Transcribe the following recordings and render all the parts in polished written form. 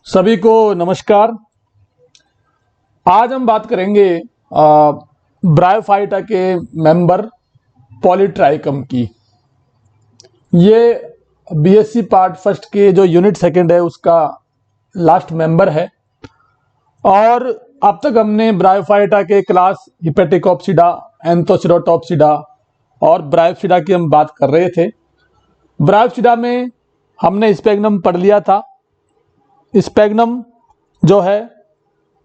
सभी को नमस्कार। आज हम बात करेंगे ब्रायोफाइटा के मेंबर पॉलीट्राइकम की। ये बीएससी पार्ट फर्स्ट के जो यूनिट सेकंड है उसका लास्ट मेंबर है। और अब तक हमने ब्रायोफाइटा के क्लास हिपेटिकोप्सिडा, एंथोसिरोटोप्सिडा और ब्रायोप्सिडा की हम बात कर रहे थे। ब्रायोप्सिडा में हमने स्पेगनम पढ़ लिया था। स्पेगनम जो है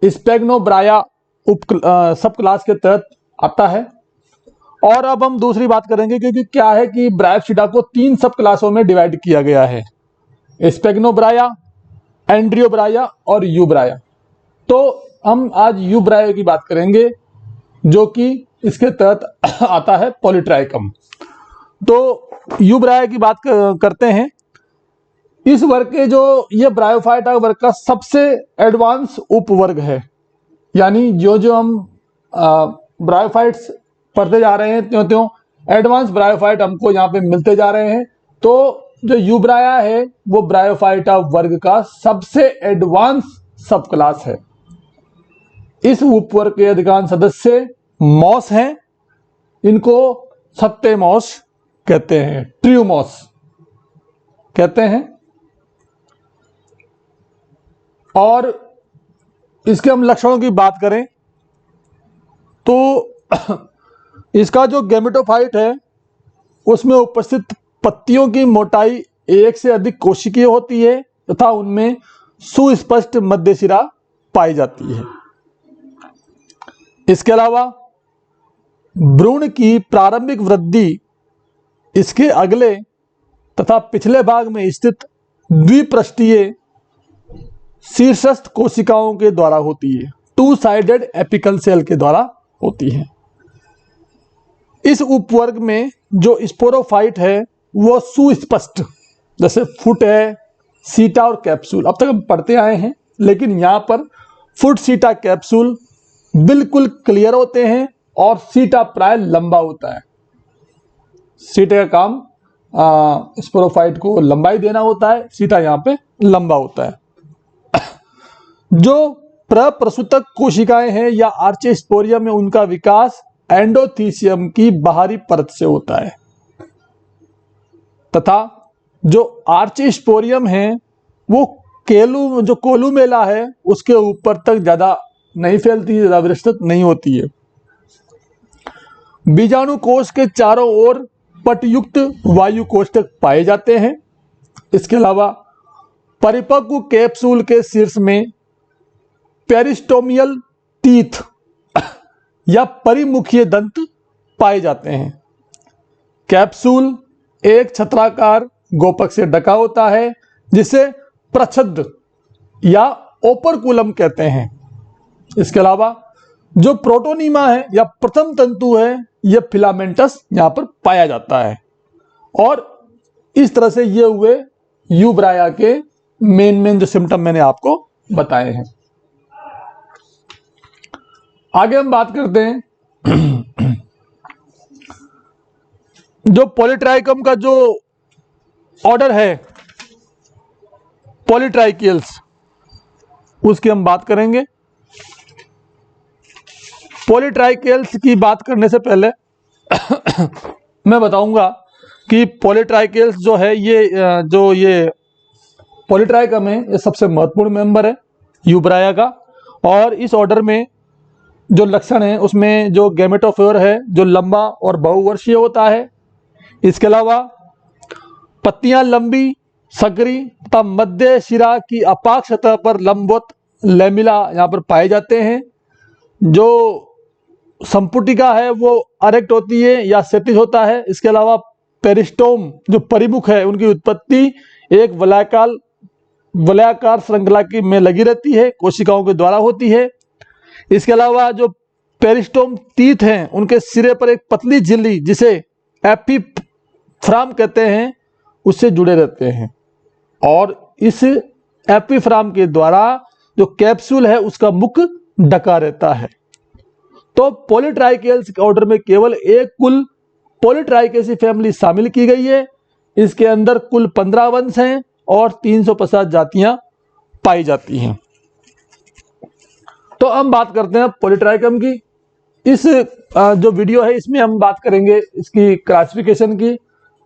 स्पेगनोब्राया सब क्लास के तहत आता है। और अब हम दूसरी बात करेंगे क्योंकि क्या है कि ब्रायोप्सिडा को 3 सब क्लासों में डिवाइड किया गया है, स्पेगनोब्राया, एंड्रियोब्राया और यूब्राया। तो हम आज यूब्राया की बात करेंगे जो कि इसके तहत आता है पॉलीट्राइकम। तो यूब्राया की बात करते हैं। इस वर्ग के जो ये ब्रायोफाइटा वर्ग का सबसे एडवांस उपवर्ग है, यानी जो जो हम ब्रायोफाइट्स पढ़ते जा रहे हैं त्यों त्यों एडवांस ब्रायोफाइट हमको यहाँ पे मिलते जा रहे हैं। तो जो यूब्राया है वो ब्रायोफाइटा वर्ग का सबसे एडवांस सब क्लास है। इस उपवर्ग के अधिकांश सदस्य मॉस हैं। इनको सत्ते मॉस कहते हैं, ट्रू मॉस कहते हैं। और इसके हम लक्षणों की बात करें तो इसका जो गैमेटोफाइट है उसमें उपस्थित पत्तियों की मोटाई 1 से अधिक कोशिकीय होती है तथा उनमें सुस्पष्ट मध्यशिरा पाई जाती है। इसके अलावा भ्रूण की प्रारंभिक वृद्धि इसके अगले तथा पिछले भाग में स्थित द्विपृष्ठीय शीर्षस्थ कोशिकाओं के द्वारा होती है, 2 साइडेड एपिकल सेल के द्वारा होती है। इस उपवर्ग में जो स्पोरोफाइट है वो सुस्पष्ट, जैसे फुट है, सीटा और कैप्सूल अब तक हम पढ़ते आए हैं, लेकिन यहाँ पर फुट, सीटा, कैप्सूल बिल्कुल क्लियर होते हैं और सीटा प्राय लंबा होता है। सीटे का काम स्पोरोफाइट को लंबाई देना होता है, सीटा यहाँ पे लंबा होता है। जो प्रप्रसूतक कोशिकाएं हैं या आर्चेस्पोरियम में उनका विकास एंडोथीसियम की बाहरी परत से होता है तथा जो आर्चेस्पोरियम है वो जो कोलुमेला है उसके ऊपर तक ज्यादा नहीं फैलती है, ज्यादा विस्तृत नहीं होती है। बीजाणु कोश के चारों ओर पटयुक्त वायु कोष्ठक पाए जाते हैं। इसके अलावा परिपक्व कैप्सूल के शीर्ष में पेरिस्टोमियल टीथ या परिमुखीय दंत पाए जाते हैं। कैप्सूल एक छत्राकार गोपक से ढका होता है जिसे प्रच्छद या ओपरकुलम कहते हैं। इसके अलावा जो प्रोटोनीमा है या प्रथम तंतु है यह फिलामेंटस यहां पर पाया जाता है। और इस तरह से ये हुए यूब्राया के मेन जो सिम्टम मैंने आपको बताए हैं। आगे हम बात करते हैं जो पॉलीट्राइकम का जो ऑर्डर है पॉलीट्राइकियल्स, उसकी हम बात करेंगे। पॉलीट्राइकियल्स की बात करने से पहले मैं बताऊंगा कि पॉलीट्राइकियल्स जो है ये पॉलीट्राइकम है, ये सबसे महत्वपूर्ण मेंबर है यूब्राया का। और इस ऑर्डर में जो लक्षण है उसमें जो गैमेटोफोर है जो लंबा और बहुवर्षीय होता है। इसके अलावा पत्तियां लंबी, सकरी तथा मध्य शिरा की अपाक सतह पर लंबवत लैमिला यहाँ पर पाए जाते हैं। जो संपुटिका है वो अरेक्ट होती है या क्षैतिज होता है। इसके अलावा पेरिस्टोम जो परिमुख है उनकी उत्पत्ति एक वलयाकार श्रृंखला की में लगी रहती है, कोशिकाओं के द्वारा होती है। इसके अलावा जो पेरिस्टोम टीथ हैं उनके सिरे पर एक पतली झिल्ली जिसे एपिफ्राम कहते हैं उससे जुड़े रहते हैं और इस एपिफ्राम के द्वारा जो कैप्सूल है उसका मुख ढका रहता है। तो पॉलीट्राइकियल्स के ऑर्डर में केवल एक कुल पॉलीट्राइकेसी फैमिली शामिल की गई है। इसके अंदर कुल 15 वंश हैं और 350 जातियां पाई जाती हैं। तो हम बात करते हैं पॉलीट्राइकम की। इस जो वीडियो है इसमें हम बात करेंगे इसकी क्लासिफिकेशन की,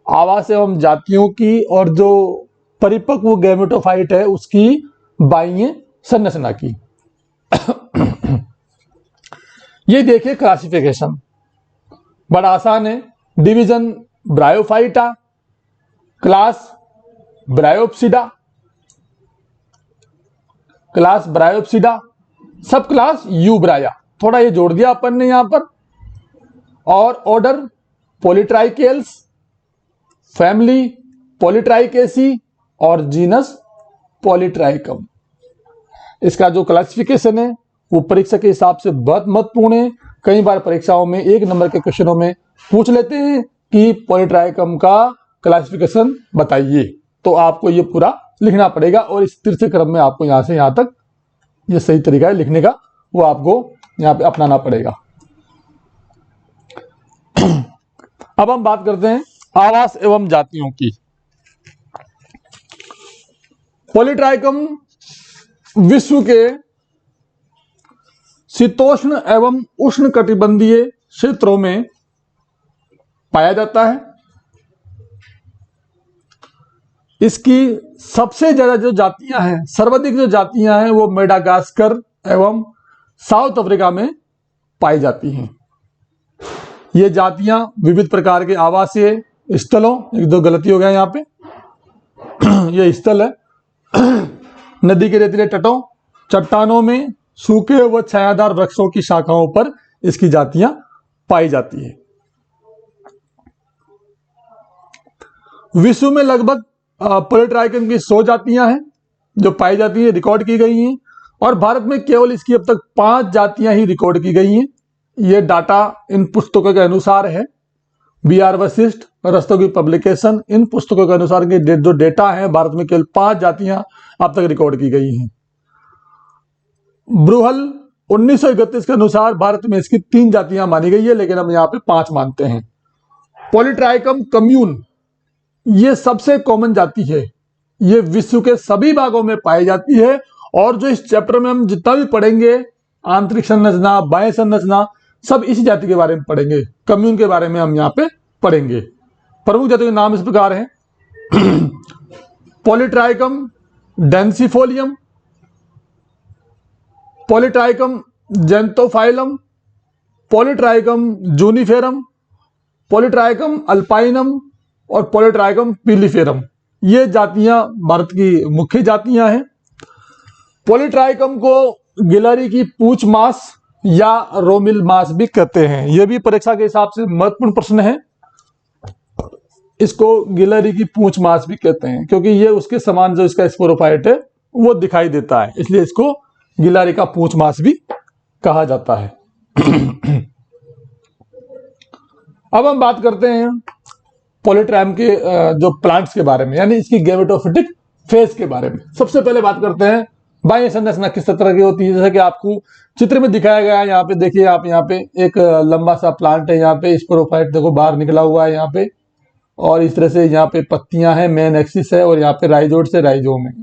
आवास एवं जातियों की, और जो परिपक्व गैमेटोफाइट है उसकी बाह्य संरचना की। ये देखिए क्लासिफिकेशन बड़ा आसान है। Division bryophyta, class Bryopsida, class Bryopsida, सब क्लास यूब्राया, थोड़ा ये जोड़ दिया अपन ने यहां पर, और ऑर्डर पॉलीट्राइकेल्स, फैमिली पॉलीट्राइकेसी, और जीनस पॉलीट्राइकम। इसका जो क्लासिफिकेशन है वो परीक्षा के हिसाब से बहुत महत्वपूर्ण है। कई बार परीक्षाओं में 1 नंबर के क्वेश्चनों में पूछ लेते हैं कि पॉलीट्राइकम का क्लासिफिकेशन बताइए, तो आपको ये पूरा लिखना पड़ेगा, और इस तीसरे क्रम में आपको यहां से यहां तक ये सही तरीका है लिखने का, वो आपको यहां पे अपनाना पड़ेगा। अब हम बात करते हैं आवास एवं जातियों की। पॉलीट्राइकम विश्व के शीतोष्ण एवं उष्ण कटिबंधीय क्षेत्रों में पाया जाता है। इसकी सबसे ज्यादा जो जातियां हैं, सर्वाधिक जो जातियां हैं, वो मेडागास्कर एवं साउथ अफ्रीका में पाई जाती हैं। ये जातियां विविध प्रकार के आवासीय स्थलों, एक दो गलती हो गया यहाँ पे, ये स्थल है, नदी के रेतीले तटों, चट्टानों में, सूखे व छायादार वृक्षों की शाखाओं पर इसकी जातियां पाई जाती है। विश्व में लगभग पॉलीट्राइकम की 100 जातियां हैं जो पाई जाती है, रिकॉर्ड की गई हैं, और भारत में केवल इसकी अब तक 5 जातियां ही रिकॉर्ड की गई हैं। ये डाटा इन पुस्तकों के अनुसार है, BR वशिष्ठ, रस्तोगी पब्लिकेशन, इन पुस्तकों के अनुसार के जो डेटा है, भारत में केवल 5 जातियां अब तक रिकॉर्ड की गई हैं। ब्रूहल 1931 के अनुसार भारत में इसकी 3 जातियां मानी गई है, लेकिन हम यहाँ पे 5 मानते हैं। पॉलीट्राइकम कम्यून ये सबसे कॉमन जाति है, ये विश्व के सभी भागों में पाई जाती है, और जो इस चैप्टर में हम जितना भी पढ़ेंगे, आंतरिक संरचना, बाह्य संरचना, सब इसी जाति के बारे में पढ़ेंगे। कम्यून के बारे में हम यहाँ पे पढ़ेंगे। प्रमुख जातियों के नाम इस प्रकार हैं। पॉलीट्राइकम डेंसिफोलियम, पॉलीट्राइकम जेंथोफाइलम, पॉलीट्राइकम जूनिफेरम, पॉलीट्राइकम अल्पाइनम, और पॉलीट्राइकम पिलिफेरम। ये जातियां भारत की मुख्य जातियां हैं। पॉलीट्राइकम को गिलहरी की पूंछ मांस या रोमिल मांस भी कहते हैं। यह भी परीक्षा के हिसाब से महत्वपूर्ण प्रश्न है। इसको गिलहरी की पूंछ मांस भी कहते हैं, क्योंकि ये उसके समान जो इसका स्पोरोफाइट है वो दिखाई देता है, इसलिए इसको गिलहरी का पूंछ मांस भी कहा जाता है। अब हम बात करते हैं पॉलीट्राइकम के जो प्लांट्स के बारे में, यानी इसकी गैमेटोफिटिक फेज के बारे में। सबसे पहले बात करते हैं बाह्य संरचना किस तरह की होती है। जैसे कि आपको चित्र में दिखाया गया है, यहाँ पे देखिए आप, यहाँ पे एक लंबा सा प्लांट है, यहाँ पे स्पोरोफाइट देखो बाहर निकला हुआ है यहाँ पे, और इस तरह से यहाँ पे पत्तियां हैं, मेन एक्सिस है, और यहाँ पे राइजोड से राइजोम है।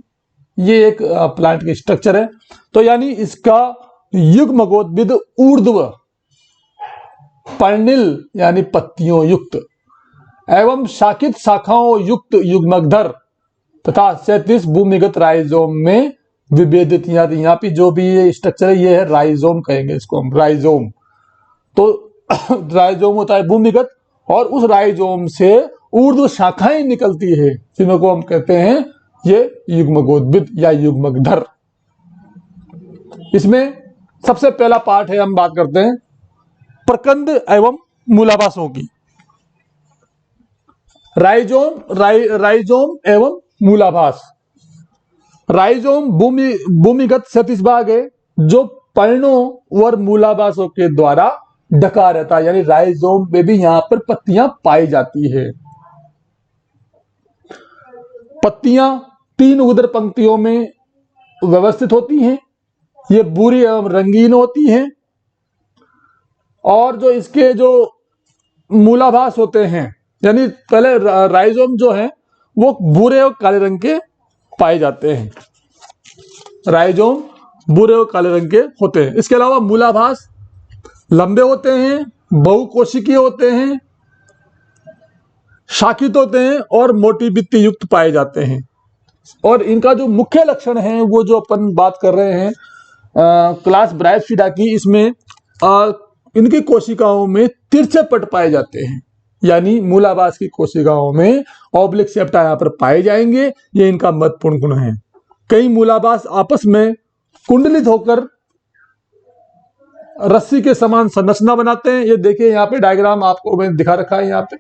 ये एक प्लांट की स्ट्रक्चर है। तो यानी इसका युग्मकोद्भिद ऊर्ध्व पर्णिल यानी पत्तियों युक्त एवं शाखित शाखाओं युक्त युग्मकधर तथा क्षैतिज भूमिगत राइजोम में विभेदित। यहाँ पे जो भी ये स्ट्रक्चर है ये है राइजोम, कहेंगे इसको हम राइजोम। तो राइजोम होता है भूमिगत, और उस राइजोम से ऊर्ध्व शाखाएं निकलती है, जिनको हम कहते हैं ये युग्मकोद्भिद या युग्मकधर। इसमें सबसे पहला पार्ट है, हम बात करते हैं प्रकंद एवं मूलाभासों की। राइजोम एवं मूलाभास। राइजोम भूमिगत क्षैतिज भाग है जो पर्णों और मूलाभासों के द्वारा ढका रहता है, यानी राइजोम में भी यहां पर पत्तियां पाई जाती है। पत्तियां 3 उदर पंक्तियों में व्यवस्थित होती हैं। ये भूरी एवं रंगीन होती हैं, और जो इसके जो मूलाभास होते हैं, यानी पहले राइजोम जो है वो भूरे और काले रंग के पाए जाते हैं। राइजोम भूरे और काले रंग के होते हैं। इसके अलावा मूलाभास लंबे होते हैं, बहुकोशिकीय होते हैं, शाखित होते हैं और मोटी भित्ति युक्त पाए जाते हैं। और इनका जो मुख्य लक्षण है वो जो अपन बात कर रहे हैं क्लास ब्रायोफिटा की, इसमें इनकी कोशिकाओं में तिरछे पट पाए जाते हैं, यानी मूलाभास की कोशिकाओं में ऑब्लिक सेप्टा यहाँ पर पाए जाएंगे। ये इनका महत्वपूर्ण गुण है। कई मूलाभास आपस में कुंडलित होकर रस्सी के समान संरचना बनाते हैं। ये देखिए यहाँ पे डायग्राम आपको मैंने दिखा रखा है, यहाँ पे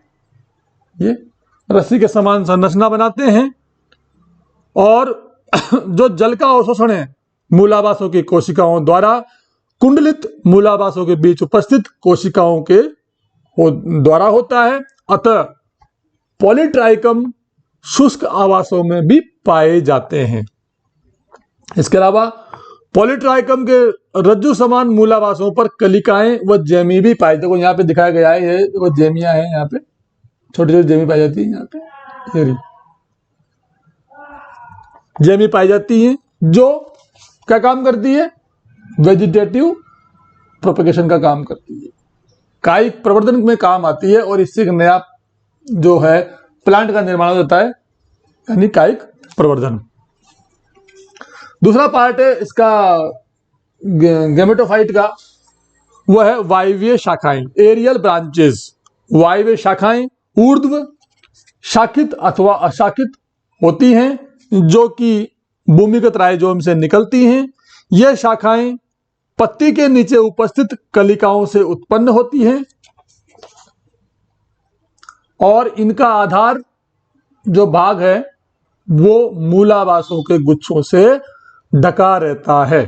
ये रस्सी के समान संरचना बनाते हैं। और जो जल का अवशोषण है मूलाभासों की कोशिकाओं द्वारा कुंडलित मूलाभासों के बीच उपस्थित कोशिकाओं के द्वारा होता है। अतः पॉलीट्राइकम शुष्क आवासों में भी पाए जाते हैं। इसके अलावा पॉलीट्राइकम के रज्जु समान मूलाभासों पर कलिकाएं व जेमी भी पाई, देखो यहाँ पे दिखाया गया है, ये वो जेमिया है, यहाँ पे छोटी छोटी जेमी पाई जाती है, यहाँ पे ये जेमी पाई जाती है जो क्या काम करती है, वेजिटेटिव प्रोपेगेशन का काम करती है, कायिक प्रवर्धन में काम आती है और इससे नया जो है प्लांट का निर्माण हो जाता है, यानी कायिक प्रवर्धन। दूसरा पार्ट है इसका गैमेटोफाइट का, वह है वायवीय शाखाएं, एरियल ब्रांचेस। वायवीय शाखाएं ऊर्ध्व शाखित अथवा अशाखित होती हैं, जो कि भूमिगत राइजोम से निकलती हैं। यह शाखाएं पत्ती के नीचे उपस्थित कलिकाओं से उत्पन्न होती हैं और इनका आधार जो भाग है वो मूलाभासों के गुच्छों से ढका रहता है।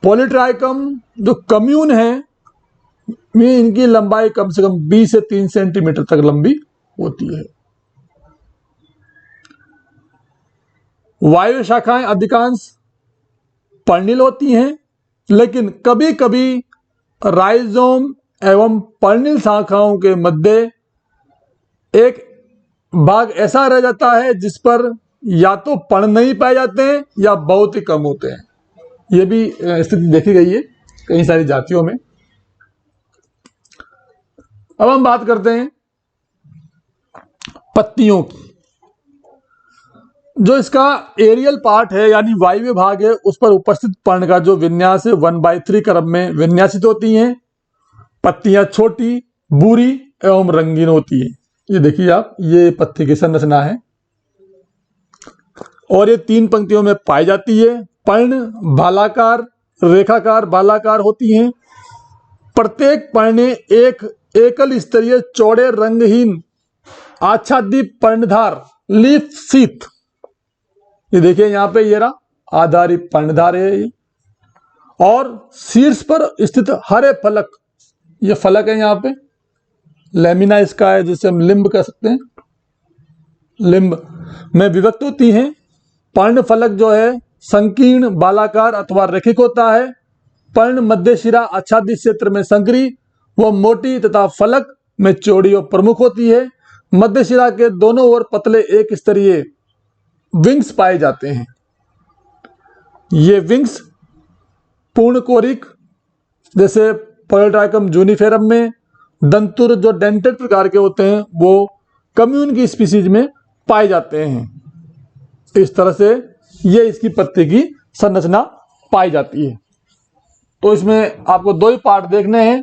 पॉलीट्राइकम जो कम्यून है में इनकी लंबाई कम से कम 20 से 3 सेंटीमीटर तक लंबी होती है। वायु शाखाएं अधिकांश पर्णिल होती हैं, लेकिन कभी कभी राइजोम एवं पर्णिल शाखाओं के मध्य एक भाग ऐसा रह जाता है जिस पर या तो पर्ण नहीं पाए जाते हैं या बहुत ही कम होते हैं। यह भी स्थिति देखी गई है कई सारी जातियों में। अब हम बात करते हैं पत्तियों की। जो इसका एरियल पार्ट है यानी वायव्य भाग है, उस पर उपस्थित पर्ण का जो विन्यास है 1/3 क्रम में विन्यासित होती हैं। पत्तियां छोटी, भूरी एवं रंगीन होती है। ये देखिए आप, ये पत्ती की संरचना है और ये 3 पंक्तियों में पाई जाती है। पर्ण भालाकार, रेखाकार, बालाकार होती हैं। प्रत्येक पर्णे एक एकल स्तरीय चौड़े रंगहीन आच्छादित पर्णधार लीफ शीथ, ये देखिए यहाँ पे ये रहा आधारित पर्णधार है ये, और शीर्ष पर स्थित हरे फलक, ये फलक है यहाँ पे, लेमिना इसका है जिसे हम लिम्ब कह सकते हैं, लिम्ब में विभक्त होती हैं। पर्ण फलक जो है संकीर्ण, बालाकार अथवा रेखिक होता है। पर्ण मध्य शिरा आच्छादित क्षेत्र में संकरी व मोटी तथा फलक में चौड़ी और प्रमुख होती है। मध्य शिरा के दोनों ओर पतले एक स्तरीय विंग्स पाए जाते हैं। ये विंग्स पूर्ण कोरिक जैसे पॉलीट्राइकम जूनिफेरम में, दंतुर जो डेंटेड प्रकार के होते हैं वो कम्यून की स्पीसीज में पाए जाते हैं। इस तरह से ये इसकी पत्ती की संरचना पाई जाती है। तो इसमें आपको 2 ही पार्ट देखने हैं,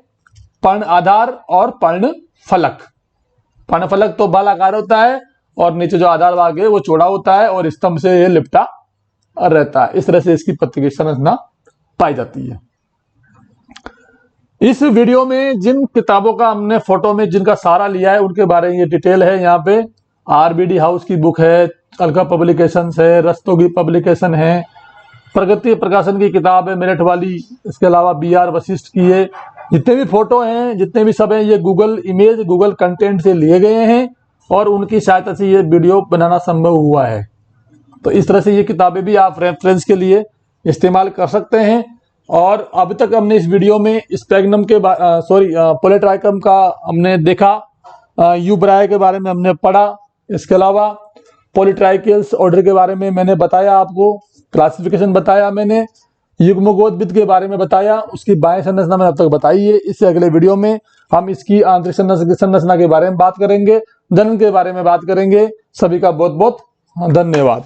पर्ण आधार और पर्ण फलक। पर्ण फलक तो बालाकार होता है और नीचे जो आधार भाग है वो चौड़ा होता है और स्तंभ से ये लिपटा रहता है। इस तरह से इसकी पत्ती की संरचना पाई जाती है। इस वीडियो में जिन किताबों का हमने फोटो में जिनका सहारा लिया है उनके बारे में ये डिटेल है। यहाँ पे आरबीडी हाउस की बुक है, अलका पब्लिकेशंस है, रस्तोगी पब्लिकेशन है, प्रगति प्रकाशन की किताब है मेरठ वाली, इसके अलावा BR वशिष्ठ की है। जितने भी फोटो हैं, जितने भी सब हैं, ये गूगल इमेज, गूगल कंटेंट से लिए गए हैं और उनकी सहायता से ये वीडियो बनाना संभव हुआ है। तो इस तरह से ये किताबें भी आप रेफरेंस के लिए इस्तेमाल कर सकते हैं। और अब तक हमने इस वीडियो में स्पैग्नम के पॉलीट्राइकम का हमने देखा, यूब्राया के बारे में हमने पढ़ा। इसके अलावा पॉलीट्राइकल्स ऑर्डर के बारे में मैंने बताया, आपको क्लासिफिकेशन बताया मैंने, युग्मकोद्भिद के बारे में बताया, उसकी बाह्य संरचना मैंने अब तक बताई है। इससे अगले वीडियो में हम इसकी आंतरिक संरचना के बारे में बात करेंगे, जनन के बारे में बात करेंगे। सभी का बहुत बहुत धन्यवाद।